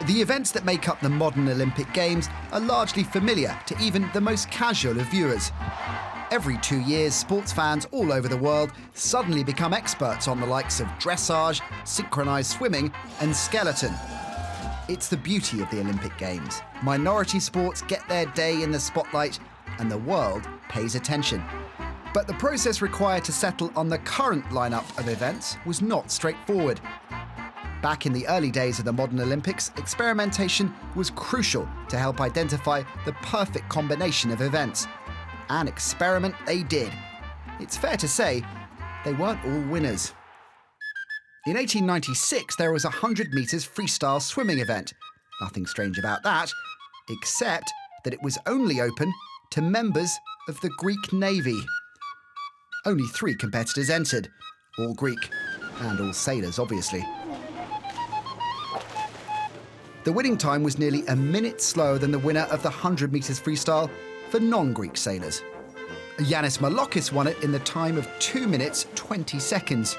The events that make up the modern Olympic Games are largely familiar to even the most casual of viewers. Every 2 years, sports fans all over the world suddenly become experts on the likes of dressage, synchronised swimming and skeleton. It's the beauty of the Olympic Games. Minority sports get their day in the spotlight and the world pays attention. But the process required to settle on the current lineup of events was not straightforward. Back in the early days of the modern Olympics, experimentation was crucial to help identify the perfect combination of events. And experiment they did. It's fair to say, they weren't all winners. In 1896, there was a 100 metres freestyle swimming event. Nothing strange about that, except that it was only open to members of the Greek Navy. Only 3 competitors entered, all Greek, and all sailors, obviously. The winning time was nearly a minute slower than the winner of the 100 metres freestyle for non-Greek sailors. Yannis Malokis won it in the time of 2 minutes 20 seconds.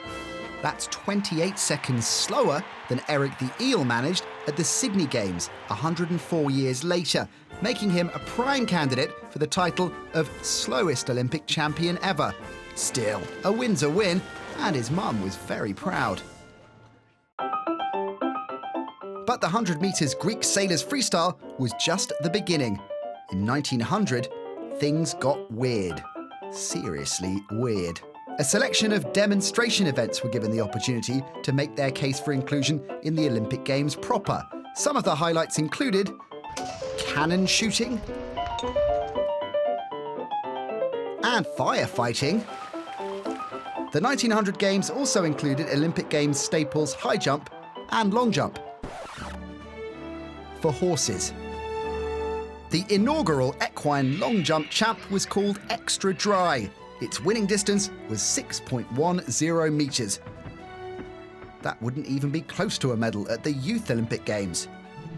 That's 28 seconds slower than Eric the Eel managed at the Sydney Games 104 years later, making him a prime candidate for the title of slowest Olympic champion ever. Still, a win's a win, and his mum was very proud. But the 100 metres Greek sailors freestyle was just the beginning. In 1900, things got weird. Seriously weird. A selection of demonstration events were given the opportunity to make their case for inclusion in the Olympic Games proper. Some of the highlights included cannon shooting and firefighting. The 1900 Games also included Olympic Games staples high jump and long jump for horses. The inaugural equine long jump champ was called Extra Dry. Its winning distance was 6.10 metres. That wouldn't even be close to a medal at the Youth Olympic Games.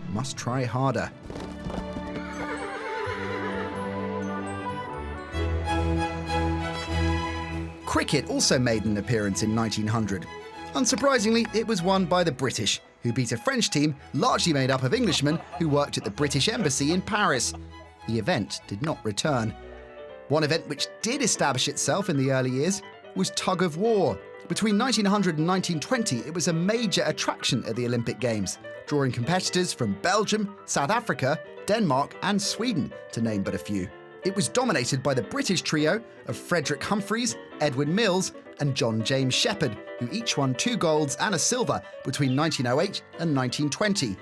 Must try harder. Cricket also made an appearance in 1900. Unsurprisingly, it was won by the British, who beat a French team largely made up of Englishmen who worked at the British Embassy in Paris. The event did not return. One event which did establish itself in the early years was tug of war. Between 1900 and 1920, it was a major attraction at the Olympic Games, drawing competitors from Belgium, South Africa, Denmark and Sweden, to name but a few. It was dominated by the British trio of Frederick Humphreys, Edwin Mills and John James Shepherd, who each won 2 golds and a silver between 1908 and 1920.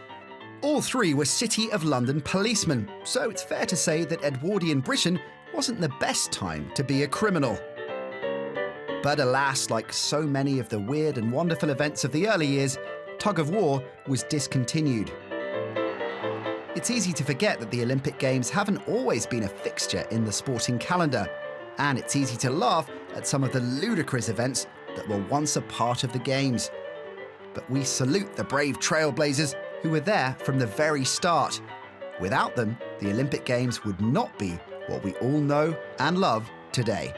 All 3 were City of London policemen, so it's fair to say that Edwardian Britain wasn't the best time to be a criminal. But alas, like so many of the weird and wonderful events of the early years, tug of war was discontinued. It's easy to forget that the Olympic Games haven't always been a fixture in the sporting calendar, and it's easy to laugh at some of the ludicrous events that were once a part of the Games. But we salute the brave trailblazers who were there from the very start. Without them, the Olympic Games would not be what we all know and love today.